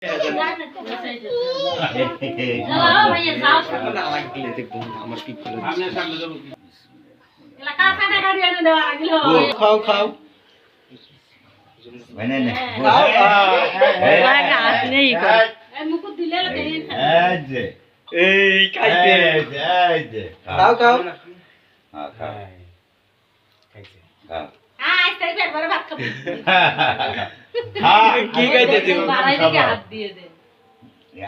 খাও খাও খাও খাও কি খাইতে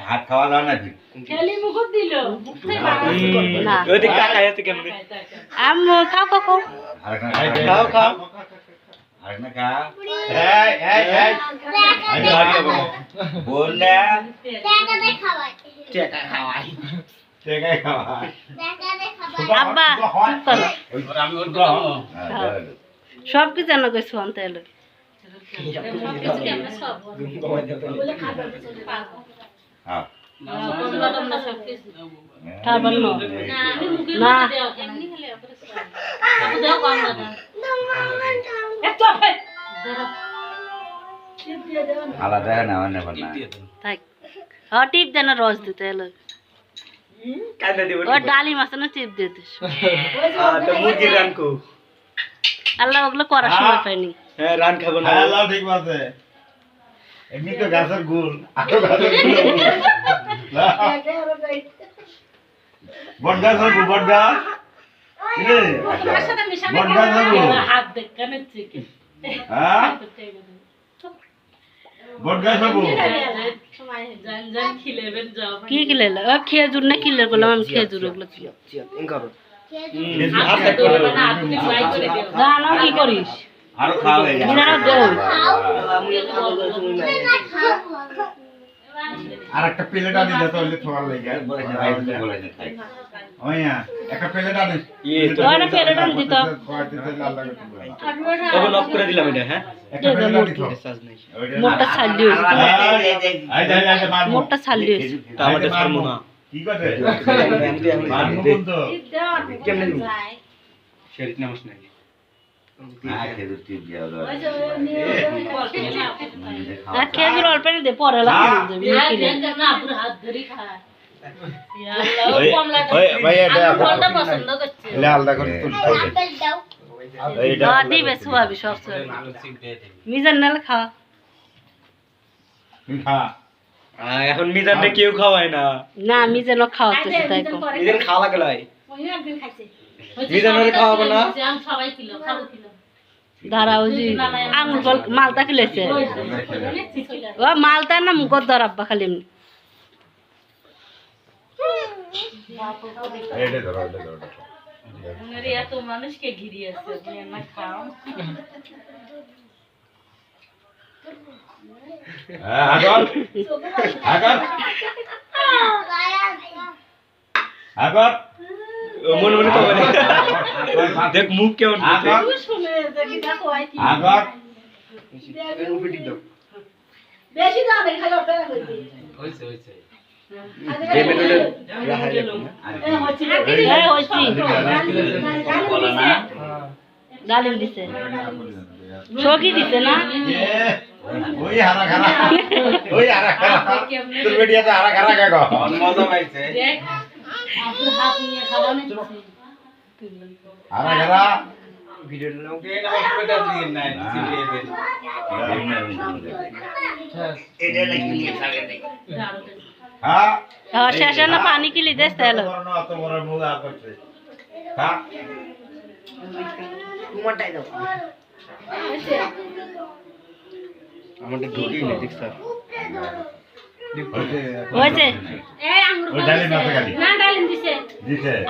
হাত খাওয়া দাও নাকি আম্মু খাও খাও খাও খাও খাও আরেকটা খাও বল না টাকা খাওয়াই আব্বা চুপ করো সব কি জানো গেছো আনতে এলো খাবার না আলাদা না থাক টিপ দেন রস দিতে এলো ও ডালি মাছ না টিপ দিয়ে দিস আল্লাহ ওগুলো করার সময় পাইনি হ্যাঁ রান খাবো না আল্লাহ ঠিক আছে এমনি তো গাছের গুল আরো গাছের গুল বড় গাছ হবে বড় গাছ বড় গাছ হবে হাত দেখ কেন চিকে হ্যাঁ বড় গাছ হবে কি খিলেল ও খেজুর না খিলের বললাম আমি খেজুর ওগুলো জানো কি করিস আরো খাও আর একটা প্লেট আনি দে তাহলে থোয়ার লাগে বলে খাই ওইয়া একটা প্লেট আনি ওরা প্লেট আনি দিত তবে লক করে দিলাম এটা হ্যাঁ একটা প্লেট আনি তো মোটা ছালি মোটা ছালি টমেটো ছাড়মু না কি করে মারমু তো কেমনে দিমু শরীর নামস নাকি খেজুর অল্প দে পরে দিবে সুয়াবি সব মিজান নালে খা এখন মিজানটা কেউ খাওয়ায় না না মিজানও খাওয়াতেছে তাই কো মিজান খাওয়া লাগলাই মিজানের খাওয়াবো না দাঁড়াও জি আঙুল মালটা খেলেছে ও মালটা না মুখত ধরাব্বা খালি মানুষকে ঘিরিয়ে মনে মনে তো দেখ মুখ কেমন ডালিম দিছে সকি দিছে না ওই হারা খারা ওই হারা খারা তোর বেটিয়া তো হারা খারা কাগো মজা পাইছে হাত নিয়ে খাওয়ানো হারা খারা ভিডিওটা লোকে না পুরোটা দিন না সিটিয়ে দেন এটা লাগি নিয়ে থাকে নাই হ্যাঁ শেষে না পানি কিলি দেস তাহলে অত বড় মুলা করছে হ্যাঁ কুমারটাই দাও আমাদের ঢুকি না দেখ স্যার হয়েছে এই আঙ্গুর না ডালিম দিছে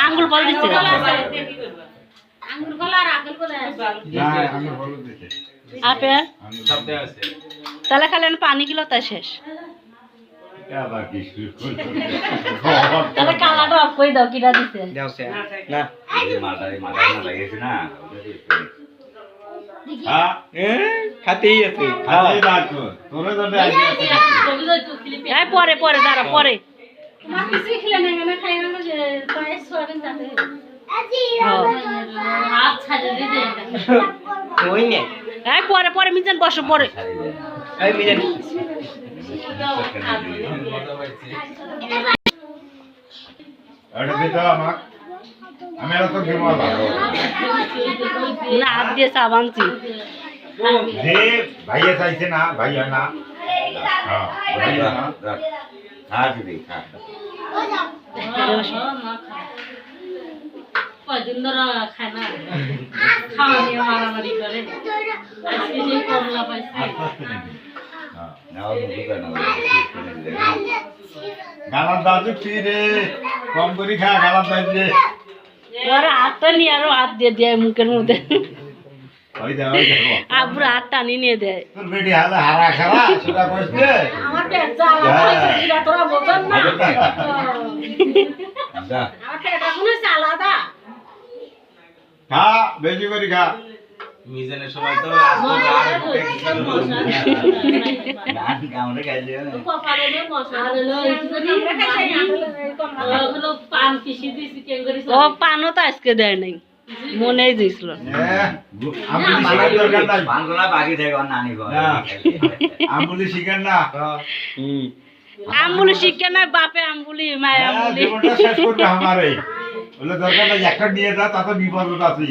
আঙ্গুর ফল দিছে আঙ্গুর ফল আর আপেল ফল না আঙ্গুর ফল দিছে আপেল সব দেয়া আছে তাহলে খালেন পানি কিলো তা শেষ আবার কি শুরু করছো তাহলে কালাটা অফ করে দাও কিরা দিছে দাও স্যার না এই মালটা না লাগিয়েছে না হ্যাঁ খাতেই আছে খাতেই বাতো তোরে তো আইছে এই পরে পরে দাঁড়া পরে তোমার কিছু খেলে না খাই না যে পায়েস সোয়াবিন যাবে ওই নে এই পরে পরে মিজান বসো পরে এই মিজান এটা দিতে আমাক আমি আর তো ঘুমাবো না হাত দিয়ে সাবানছি যে ভাইয়া চাইছে না ভাইয়া না হ্যাঁ ভাইয়া না কয়দিন ধরে খায় না খাওয়া নিয়ে মারামারি করে আজকে সেই কমলা পাইছে গালার দাদু ফিরে কম করে খা গালার দাদু ওর হাতটা নিয়ে আরো হাত দিয়ে দেয় মুখের মধ্যে ওই দে ওই দে আব্বুর হাত টানি নিয়ে দেয় তোর বেটি হালে হারা খারা সেটা কইছে আমার পেট জ্বালা পাইছে সেটা তোরা বোঝন না আমার পেট এখন আলাদা খা বেশি করে খা মিজানের সময় তো পান পিসি দিছি কেঙ্গরি ও পানও তো আজকে দেয় নাই মনেই দিছিল আমবুলি শিখেন না আমবুলি শিক্ষা নাই বাপে আমবুলি মায়ের আমবুলি জীবনটা শেষ করবে আমারে বলে দরকার নাই একটা নিয়ে যা তাতে বিপদ আছি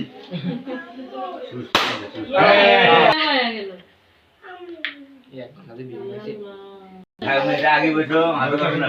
আগে বসো আগে বসো না